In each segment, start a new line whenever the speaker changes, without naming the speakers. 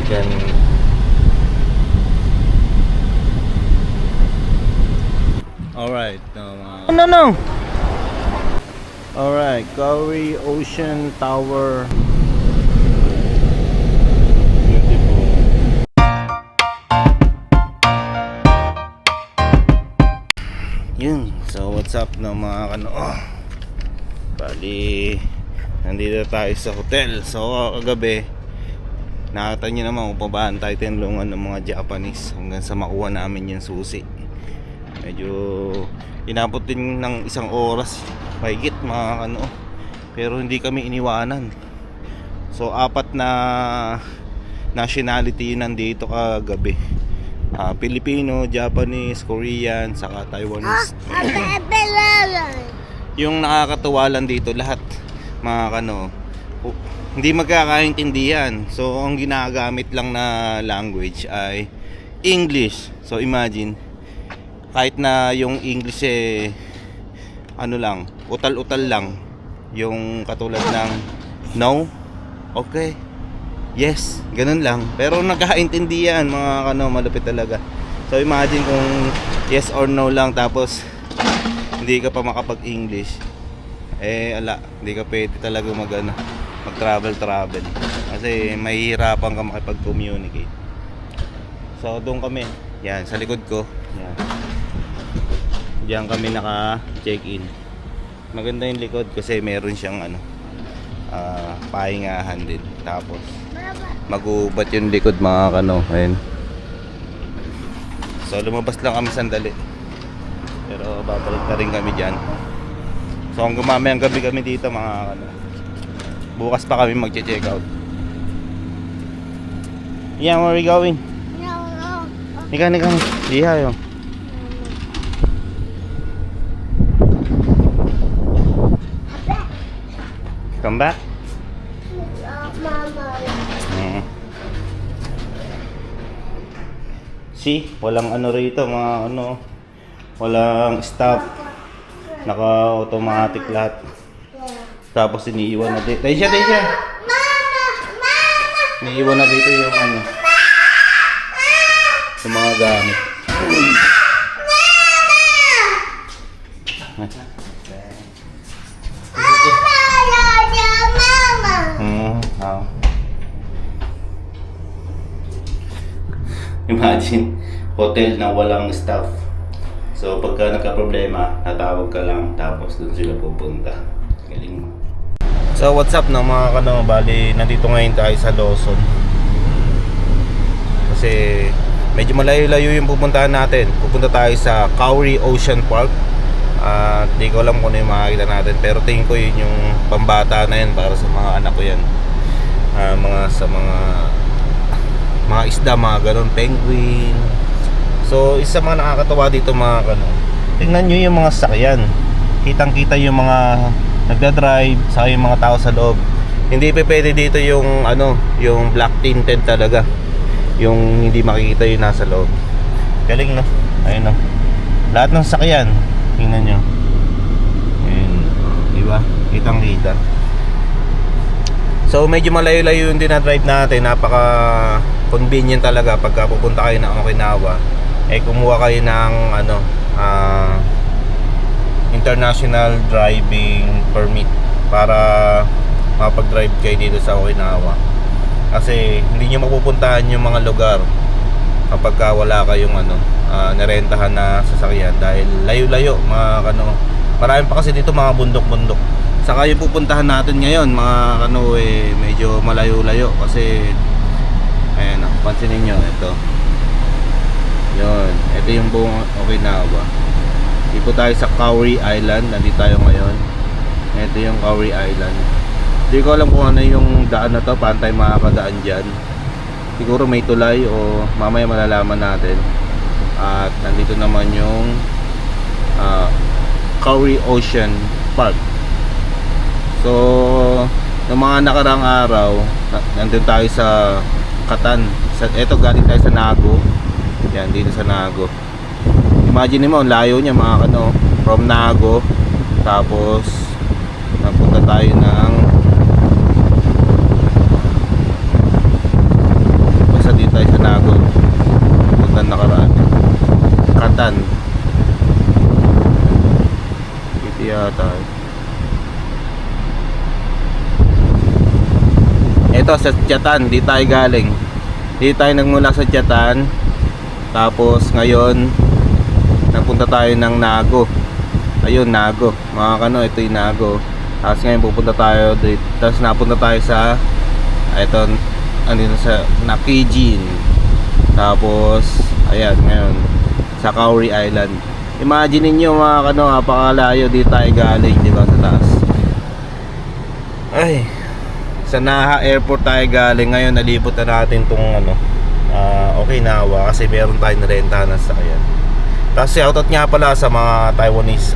Yan. Alright. No. Alright, Kauri Ocean Tower. Beautiful. Yun. So what's up na mga kano? Bali, nandito tayo sa hotel. So kagabi, nakita nyo naman kung pabahan tayo tinulungan ng mga Japanese hanggang sa makuha namin yung susi. Medyo inabot din ng isang oras mahigit mga ano, pero hindi kami iniwanan. So apat na nationality nandito kagabi, Filipino, Japanese, Korean, saka Taiwanese. Yung nakakatuwa lang dito, lahat mga ano, hindi magkakaintindihan. So ang ginagamit lang na language ay English. So imagine, kahit na yung English ano lang, utal-utal lang, yung katulad ng no, okay, yes, ganun lang, pero nagkakaintindihan mga ano, malupit talaga. So imagine kung yes or no lang, tapos hindi ka pa makapag-English, ala, hindi ka pwede talaga mag-travel kasi mahihirapan ka makipag-communicate. So doon kami, yan, sa likod ko, yan. Diyan kami naka-check-in. Maganda yung likod kasi meron siyang ano, pahingahan din. Tapos magubat yung likod mga kano. Ayun. So lumabas lang kami sandali, pero babalik na rin kami dyan. So hanggang mamayang gabi kami dito mga kano. Bukas pa kami mag-check out. Yeah, where are we going? Nika. Diha yo. Come back. See, walang ano rito mga ano, walang stop, naka-automatic lahat. Tapos iniiwan na dito. Tayo siya. Iniiwan na dito yung ano, yung mga gamit. Imagine, hotel na walang staff. So pagka nagka-problema, natawag ka lang, tapos doon sila pupunta. Galing mo. So what's up na mga kano, bali nandito ngayon tayo sa Lawson. Kasi medyo malayo-layo yung pupuntahan natin. Pupunta tayo sa Kauri Ocean Park. Di ko alam kung ano yung makakita natin, pero tingin ko yun yung pambata na yan para sa mga anak ko yan. Mga isda, mga ganun, penguin. So isa mga nakakatawa dito mga kano, tingnan nyo yung mga sakyan, kitang kita yung mga nagdadrive, saka yung mga tao sa loob. Hindi pa pwede dito yung ano, yung black tinted talaga, yung hindi makikita yung nasa loob. Galing no, ayun no, lahat ng sakyan, tingnan nyo, ayun, diba, kitang kita. So medyo malayo-layo yung dinadrive natin, napaka convenient talaga pagka pupunta kayo ng Okinawa. Kumuha kayo ng ano, international driving permit para makapag-drive kayo dito sa Okinawa. Kasi hindi nyo mapupuntahan yung mga lugar kapag wala kayong ano, narentahan na sasakyan, dahil layo-layo mga ano. Marami pa kasi dito mga bundok-bundok. Saka yung pupuntahan natin ngayon mga ano, medyo malayo-layo kasi ayan, pansinin nyo, ito yun, ito yung buong Okinawa. Dito tayo sa Kauri Island, nandito tayo ngayon. Ito yung Kauri Island. Hindi ko alam kung ano yung daan na to, paano tayo makakadaan dyan. Siguro may tulay o mamaya malalaman natin. At nandito naman yung Kauri Ocean Park. So noong mga nakarang araw, nandun tayo sa Katan. Ito, galing tayo sa Nago. Yan, dito sa Nago. Imagine mo, layo niya mga kano, from Nago. Tapos napunta tayo ng nakaraan. Katan. Ito yata. Ito sa Tiatan, di tayo galing. Di tayo nagmula sa Tiatan. Tapos ngayon nagpunta tayo ng Nago. Ayun, Nago. Mga kano, ito yung Nago. Tapos ngayon pupunta tayo dito. Tapos napunta tayo sa ito, andito sa Nakijin. Tapos ayan, ngayon sa Kauri Island. Imagine niyo mga kano, napakalayo di tayo galing, di ba, sa taas. Ay, sa Naha Airport tayo galing. Ngayon nalipot na natin tong Okinawa kasi meron tayong narentahan na sakyan. Tapos shoutout nga pala sa mga Taiwanese,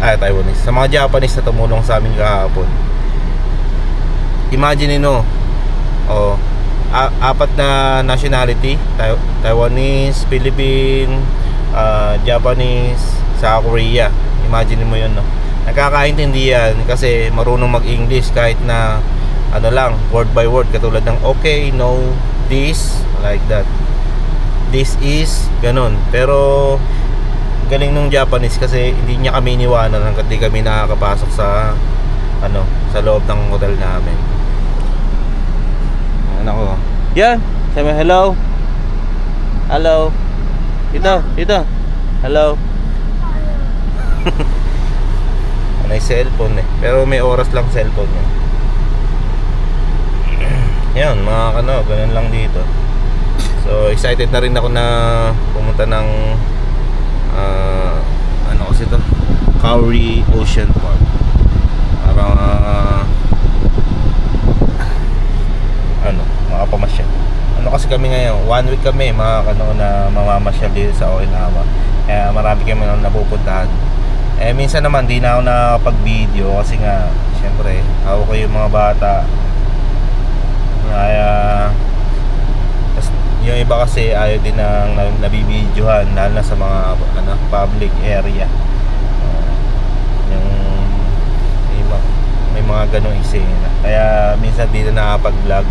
sa mga Japanese na tumulong sa amin kahapon. Imagine nyo, apat na nationality, Taiwanese, Philippine, Japanese, sa Korea. Imagine mo yun, no? Nagkakaintindihan kasi marunong mag-English kahit na ano lang, word by word, katulad ng okay, no, this, like that. This is, ganun. Pero galing nung Japanese kasi hindi niya kami iniwanan hanggang di kami nakakapasok sa sa loob ng hotel namin. Ano ko? Yeah, sabi hello. Hello. Ito. Hello. Ano yung cellphone eh. Pero may oras lang cellphone niya. Yan, mga ganun lang dito. So excited na rin ako na pumunta ng ano kasi ito, Kauri Ocean Park. Para makapamasyal. Kasi kami ngayon, 1 week kami na mamamasyal dito sa Okinawa. Kaya marami kami napupuntahan. Minsan naman di na ako nakapag-video kasi nga syempre ako ko yung mga bata. Kaya yung iba kasi ayaw din ng nabibidyohan, lalo na sa mga public area. Yung may mga ganong eksena. Kaya minsan dito nakapag-vlog.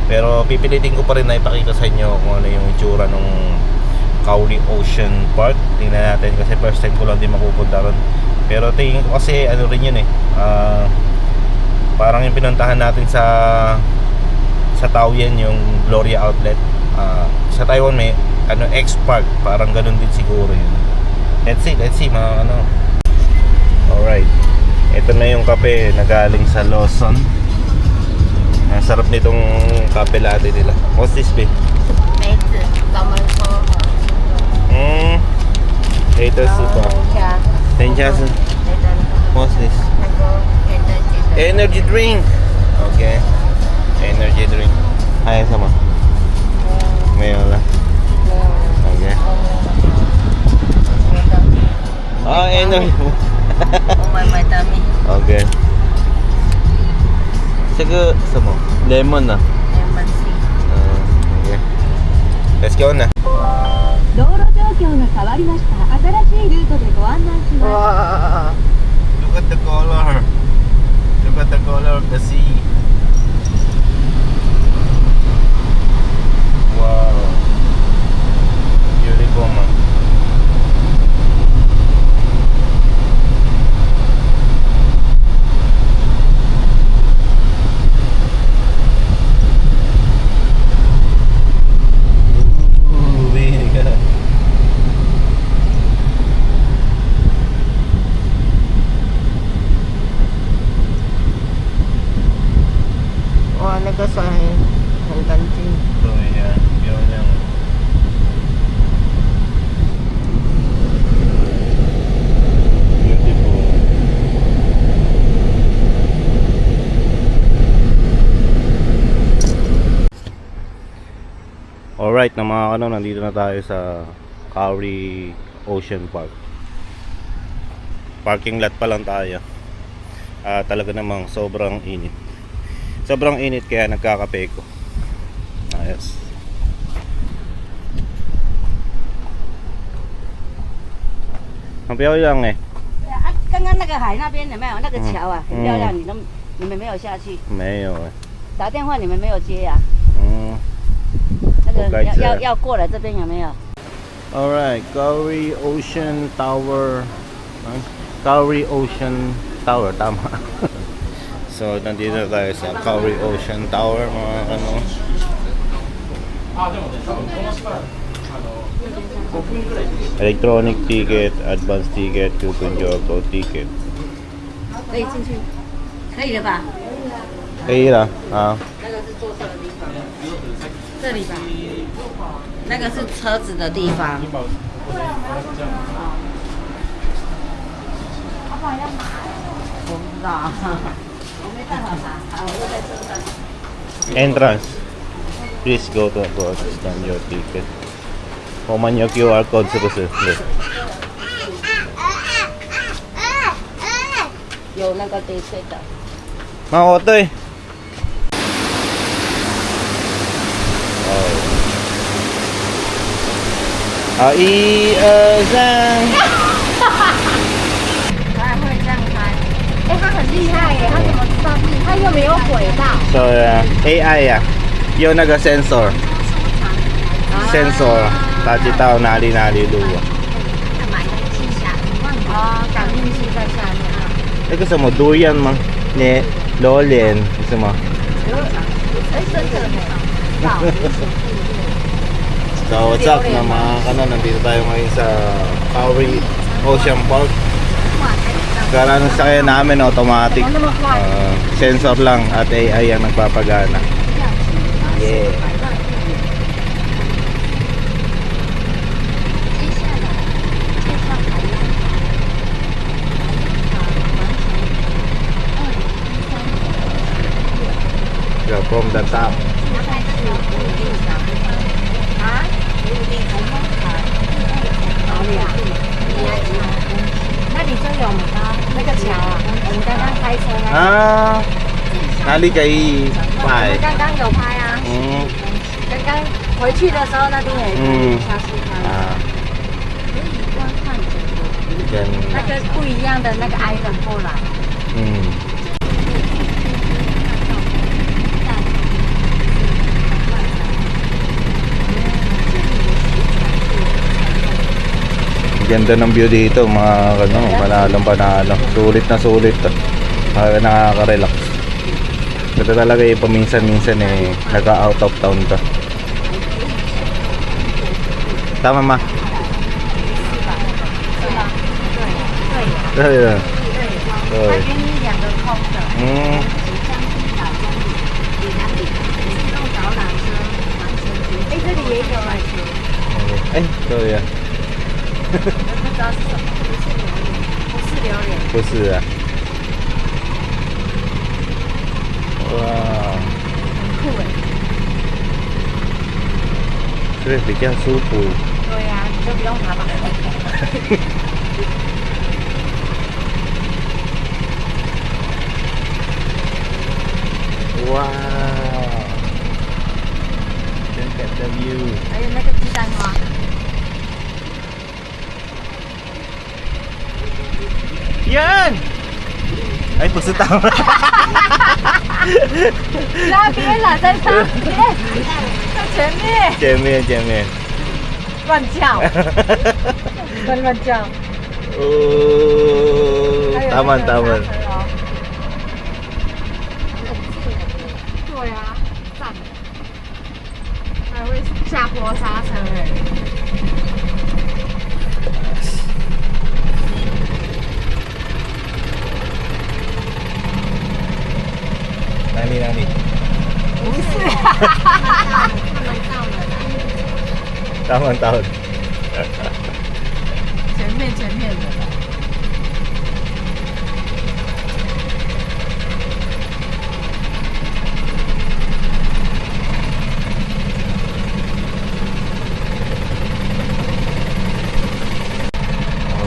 Pero pipilitin ko pa rin na ipakita sa inyo kung ano yung itsura ng Kauri Ocean Park. Tingnan natin kasi first time ko lang din mapupunta ron. Pero tingin ko kasi ano rin yun parang yung pinuntahan natin sa Taoyuan, yung Gloria Outlet. Sa Taiwan may X Park, parang ganun din siguro yun. Let's see mga Alright, ito na yung kape na galing sa Lawson. Ang sarap nitong kape latte nila. What's this, be? Later super. Tenjasa. What's this? Energy drink. Okay. Energy drink. Ay, sama. Mayo lah. Okay. Energy.
My tummy.
Okay. Sige, sama. Lemon na.
Lemon tea.
Okay. Let's go na.
道路状況が変わりました。新しいルートでご案内します。
Wow. Look at the color. Look at the color of the sea. Wow. Beautiful, man. Ooh, very good.
Wah, nagasahin. Ang kantin.
So, yan. Yun yung beautiful. Alright, na mga nandito na tayo sa Kauri Ocean Park. Parking lot pa lang tayo. Talaga namang sobrang init. Sobrang init kaya nagkakape ko. Ayos. Ang piyaw lang eh.
刚刚那个海那边有没有那个桥啊？很漂亮，你们没有下去？
没有eh.
打电话你们没有接呀？那个
我该接
要过来这边有没有？
Alright, Kauri Ocean Tower. Kauri Ocean Tower, tama. So, nandito na tayo sa Kauri Ocean Tower, mga ano. Electronic ticket, advance ticket, coupon Joko ticket.
可以进去，可以了吧？
可以了啊。
那个是坐车的地方，这里吧。那个是车子的地方。我不知道，我没办法拿，我就在车上。
Entrance. Please go to scan your ticket. 我们有 QR code 是不是？对。
有那个对对的。
哦，对。好，一二三。
他还会这样开，哎，他很厉害耶，他怎么知道自己？他又没有轨道。
So AI 呀、有那个 sensor， sensor， 他知道哪里路啊。
买那个气下，感应器在下面啊。
那个什么durian吗？你榴莲什么？
哎，真的没有。
So what's up na mga kanon, nandito tayo ngayon sa Kauri Ocean Park. Karang sakyan namin automatic, sensor lang at AI ang nagpapagana. Yeah. Go from the top.
哪里啊？那里就有那个桥啊，我们刚刚开车那个。
Ah, nali kay
我
Pai.
们刚刚有拍啊，刚刚回去的时候那边有一个下去看。可以观看整个那个不一样的那个 island 过来。
Ganda ng view dito, mga ano, panalo. Sulit na sulit. Nakaka-relax. Ito talaga yung paminsan-minsan eh, naka-out of town ka. Tama ma? 对的。对。
它愿意两个空的。将近100公里，里南里，自动导览车完成途径。哎，这里也有啊。
哎，对呀。
不知道是什么，不是榴莲，
不是啊。哇，
很酷哎。
对，比较舒服。
对呀，你就不用爬板凳。
哇 ，look at the view。
还有那个鸡蛋花。
Yan! Ay, puso tama.
那边啦，在上面，在前面。
前面。
乱叫，乱叫。
Taman.
对啊，赞。还会下坡刹车哎。
哪里？
不是，他们到了。
他们到了。
前面的。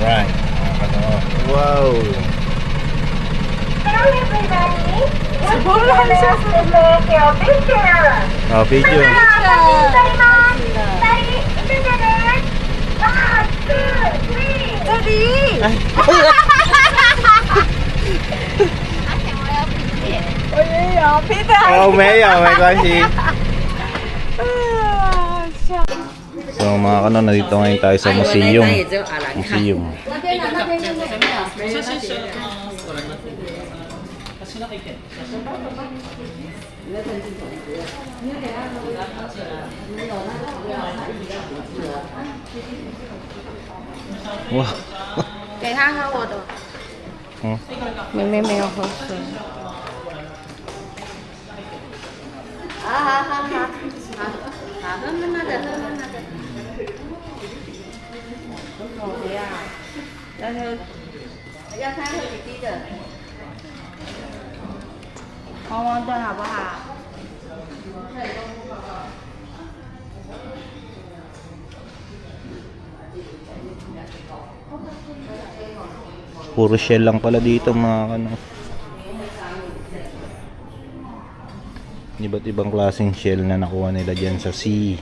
Alright. Wow. Oh, video. Oh, 没有，没关系。So mga kano, nandito ngayon tayo sa museum.
也只有阿兰看。
Museum.
那边就没有，没有。
Wow.
给他喝我的。
嗯，
妹妹没有喝水。好好好好好，好喝慢慢的，喝慢慢的。我不要，要喝，要他喝滴滴的，黄黄的好不好？
Puro shell lang pala dito mga ano. Iba't ibang klaseng shell na nakuha nila dyan sa sea.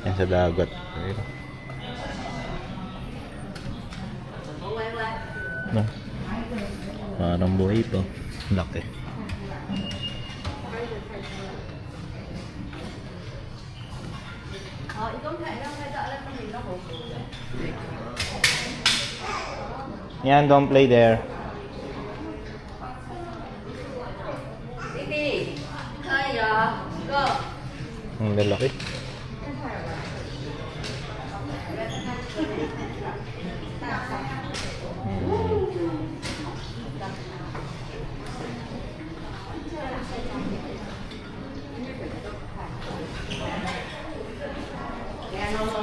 Yan sa dagat. Ayun. No. Parang buhay pa. Laki. Yan, don't play there.
弟弟，可以哦，Go。
Ang lalaki.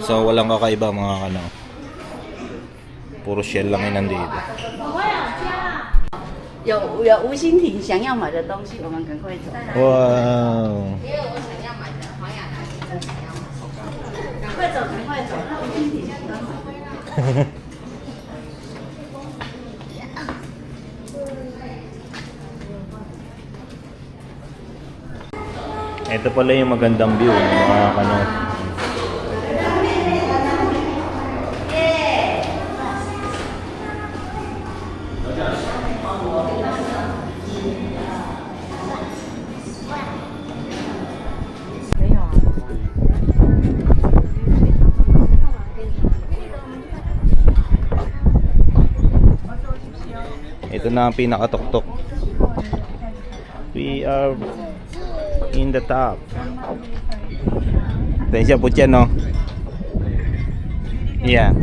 So walang kakaiba mga kano. Puro shell lang yun nandito.
有吴欣婷想要买的东西，我们赶快走。
Wow.
也有我想要买的，黄雅楠先生想要买。赶快走，赶快走，那吴欣婷先生买。
Ito pala yung magandang view ng mga kano. Ito na ang pinakatuktok. We are in the top.等一下不见哦。Yeah.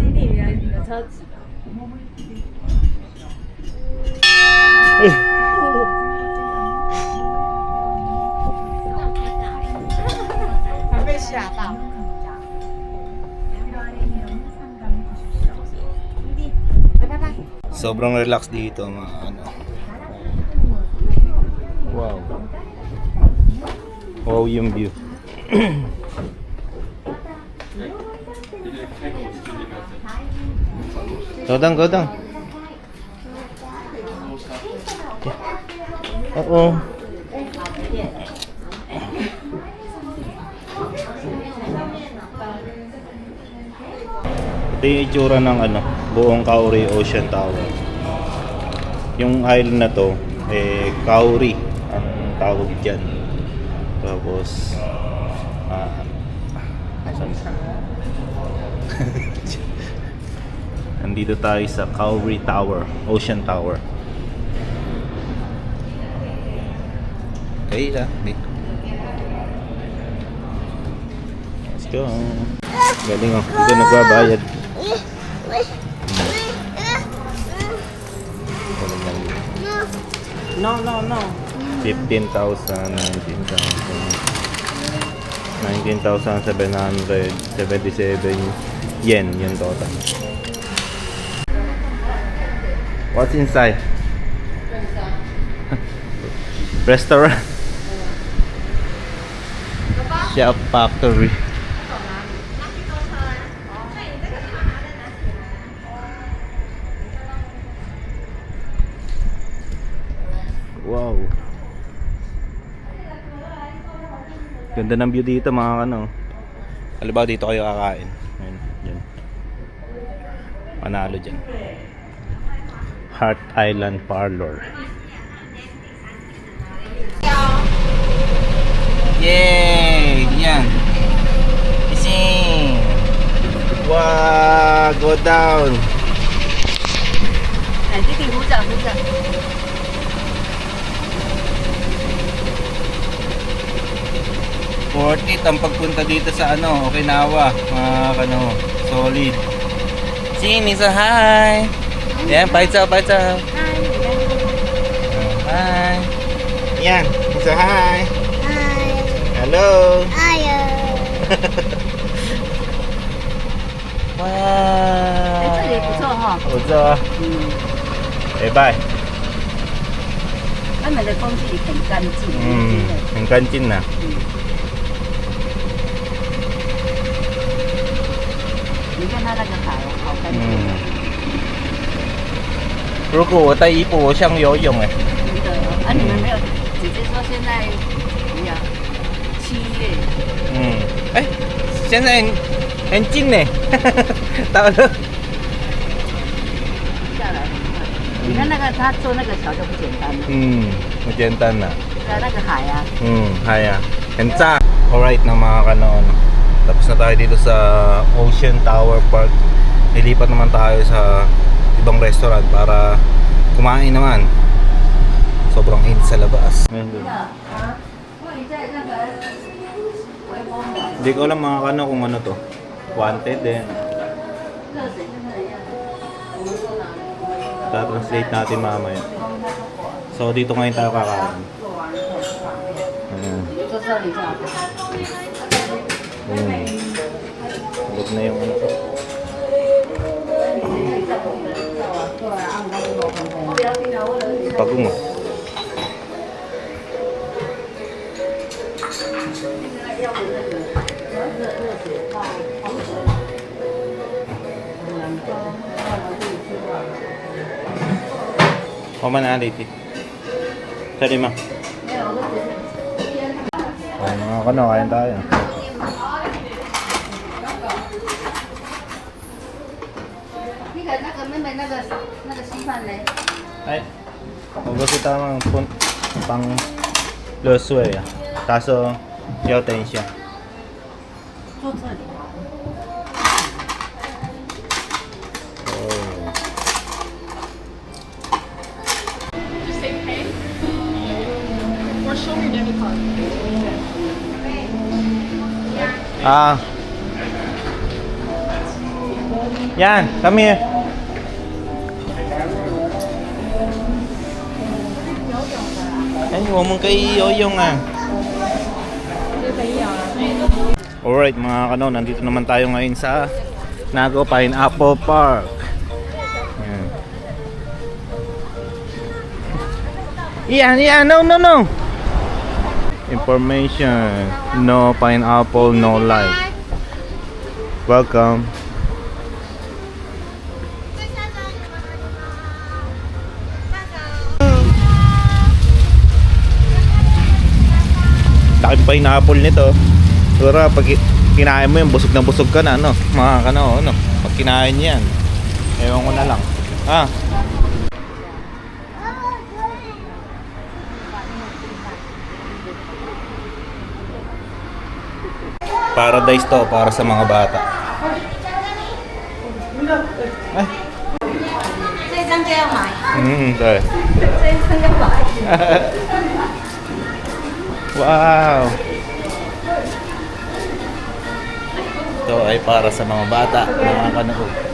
还被吓到。
Sobrang relax dito mga ano. Wow. Wow yung view. Go down, go down. Oo. Ito yung itsura ng ano, buong Kauri Ocean Tower. Yung island na to, Kauri ang tawag dyan. Tapos, nandito tayo sa Kauri Tower, Ocean Tower. Okay, let's go. Galing oh, dito nagbabayad.
No, no, no.
15,000, 19,777 yen yung total. What's inside? Restaurant. Chef factory. Wow. Ganda ng view dito mga kano. Halimbawa dito kayo kakain. Ayun, yun. Panalo dyan. Heart Island Parlor. Yay! Yan. Ising! go down.
哎，弟弟扶着扶着。
Worth it ang pagpunta dito sa ano, Okinawa, mga kano, solid. Jin, isa hi! Yan, paitsa, paitsa. Hi! Yan, isa hi!
Hi.
Hello!
Ayo.
Wow!
哎，这里不错哈。
不错。拜拜。
他们的空气很干净。
很干净呐。
你看它那个海，好干净。
如果我带衣服，我想游泳哎。
真的哦，啊，你们没有，姐姐说现在怎么样？7月。
哎，现在很近呢，到了。
下来很快。你看那个他做那个桥就不简单了。
不简单呐。
对啊，那个海啊。
Kaya. Kanta. Alright na mga kanon. Tapos na tayo dito sa Ocean Tower Park. Nilipat naman tayo sa ibang restaurant para kumain naman. Sobrang init sa labas. Hindi ko alam mga kano kung ano to. Wanted eh. Ta-translate natin mamaya. So dito ngayon tayo kakain. Ayan. Huwag na yung ano to. Pagong mo. Kumain na dito. Sorry ma. Oh, mga kano, kain tayo. Ay, mabuti tamang pang lusway ah. Kaso, 要等一下。
坐这里。
Yan, come here. Ay, huwag mong kaiyoyong ah. Alright mga kanon, nandito naman tayo ngayon sa Nago Pineapple Park. Yan, no. Information, no pineapple, no life. Welcome. Laking pineapple nito. Siguro pag kinain mo yung busog na busog ka na, ano? Mga kano, ano? Pag kinain yan, ewan ko na lang. Paradise to para sa mga bata. Ay.
这张就要买。
对。
这一张要买。
Wow. Ito ay para sa mga bata, mga kanood.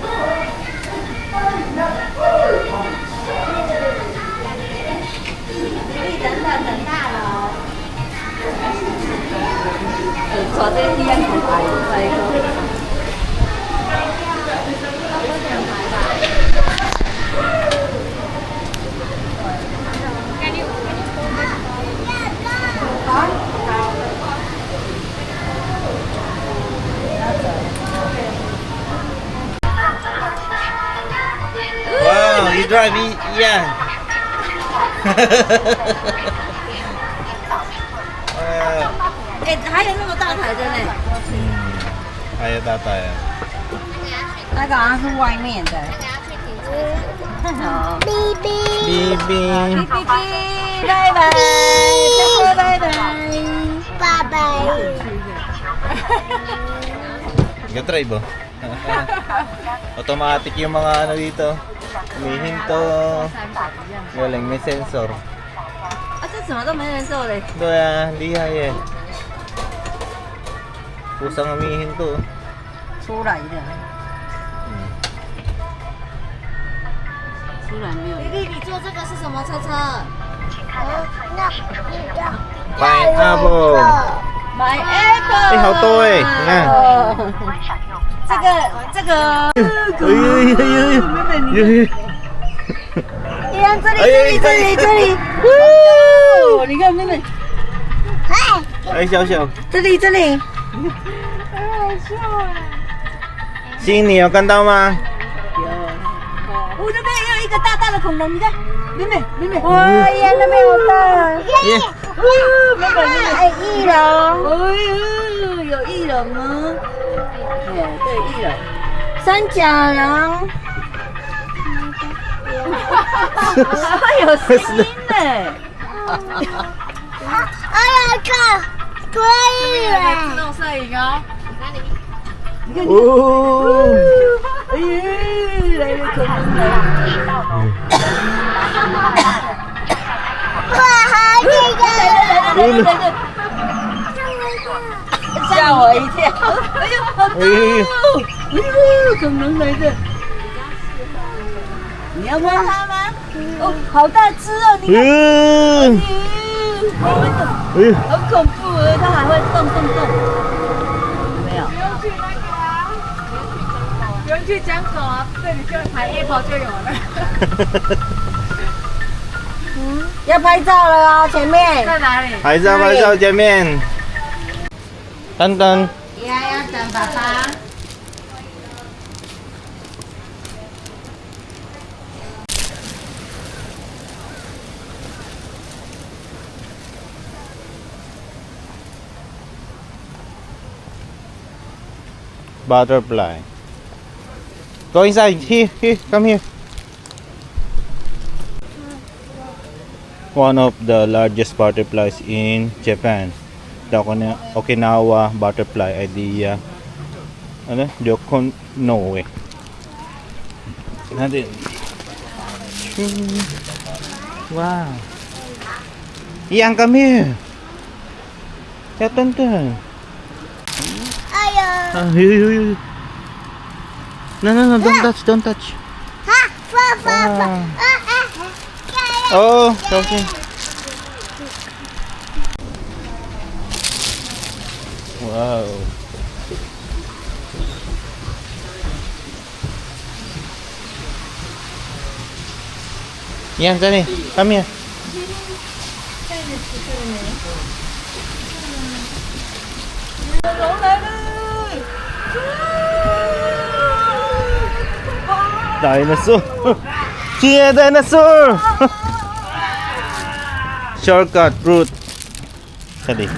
Wow, you drive Ian.
哎，还有那么大台的呢。
还有大台啊。
那个好像是外面的。好。哔哔。
哔哔。
哔哔，拜拜，拜拜，拜拜。
Nag-drive ba? Automatic yung mga ano dito. Humihinto. Galing, may sensor.
啊，这怎么都没人做嘞？
Ito yan, lihay eh. Pusang humihinto.
出来的，出来没有？丽丽，你坐这个是什么车车？
Pineapple.
买 apple。
Eh, hauto eh. Yan.
这个，
Ay, ay, ay, ay.
依然这里这里，你看妹妹，
Ay, siyaw.
这里。
Sini, ang kanta mo ma.
我这边也有一个大大的恐龙，你看，妹妹。哇，依然那边好大。
Yeah.
哎，翼龙，哎呦，有翼龙哦，对，翼龙，三角龙，有声音呢，
哎呀，看，可以了。
自动摄影哦，
Oh.
哎呦，来了恐龙来，
哇，好这个，
吓我一跳，哎呦，好大哦，哎呦，恐龙来的，你要摸它吗？哦，好大只哦，你看。
Mm. 哎，
好恐怖哦，它还会动。有没有？
不用去江口啊，这里就买 Apple 就有了。
要拍照了哦，前面。
在哪里？
拍照见面。等等。
依然要等爸爸。
Butterfly. Go inside. Here, come here. One of the largest butterflies in Japan. The Okinawa butterfly idea. Ano? Yokonoe. Natin. Wow. Ian, come here. Tan.
哎呀，
Here. No, don't touch.
哈，爸，Oh,
okay. Wow. Yan, Sunny, come here. Dinosaur. Yeah, dinosaur. Shortcut route. Tadi.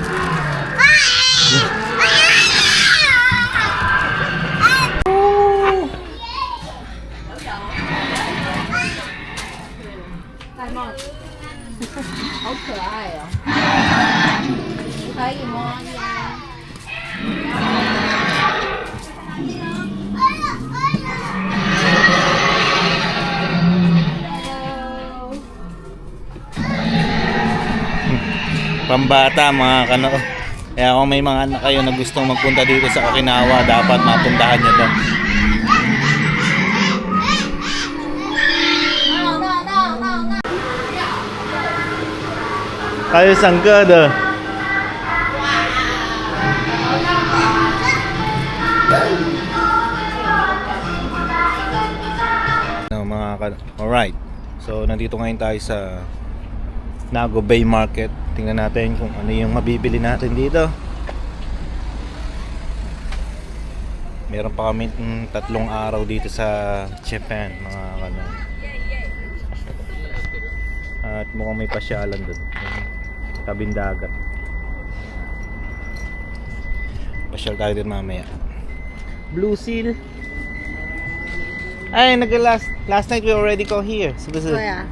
Pambata mga kano. Kaya kung may mga anak kayo na gustong magpunta dito sa Okinawa, dapat mapuntahan nyo to. Kayo sangka de. No, mga alright. So nandito ngayon tayo sa Nago Bay Market. Tingnan natin kung ano yung mabibili natin dito. Meron pa kami 3 araw dito sa Japan, mga kano. At mukhang may pasyalan doon. Tabing dagat. Pasyal tayo din mamaya. Blue Seal. Ay, last night we already go here. So this is...
Oh, yeah.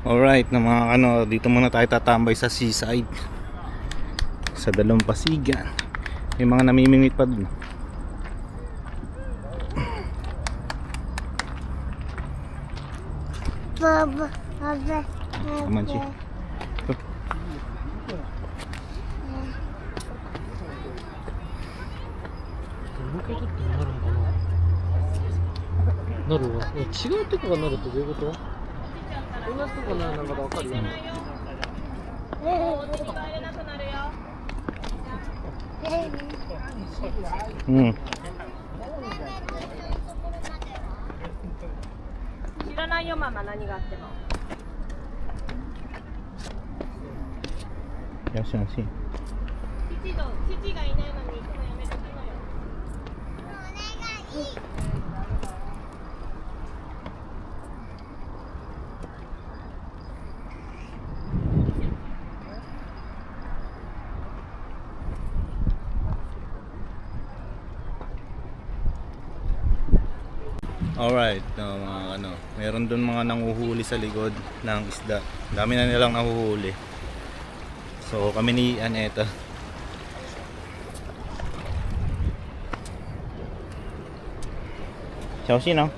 Alright, na mga ano, dito muna tayo tatambay sa seaside. Sa Dalampasigan. May mga namimingwit pa dun.
Baba, baba,
Kamanchi. Hmm.
知らないよママ何があっても
Yes, yes, yes.
父がいないのに行くのやめときなよ
Alright, meron doon mga nanguhuli sa likod ng isda. Dami na nilang nahuhuli. So kami ni Ian eto. Xiaoxi no?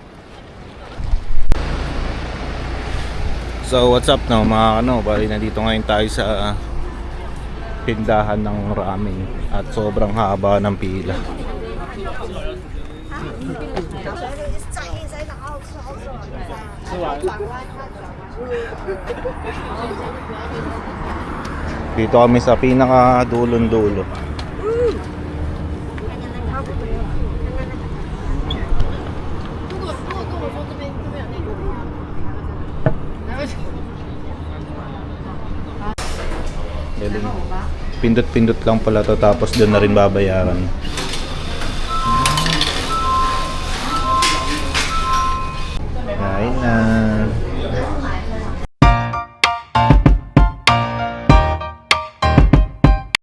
So what's up no mga bali na dito ngayon tayo sa tindahan ng ramen at sobrang haba ng pila. Dito kami sa pinaka dulon-dulo. Galing. Pindot-pindot lang pala to tapos doon na rin babayaran. Kain na.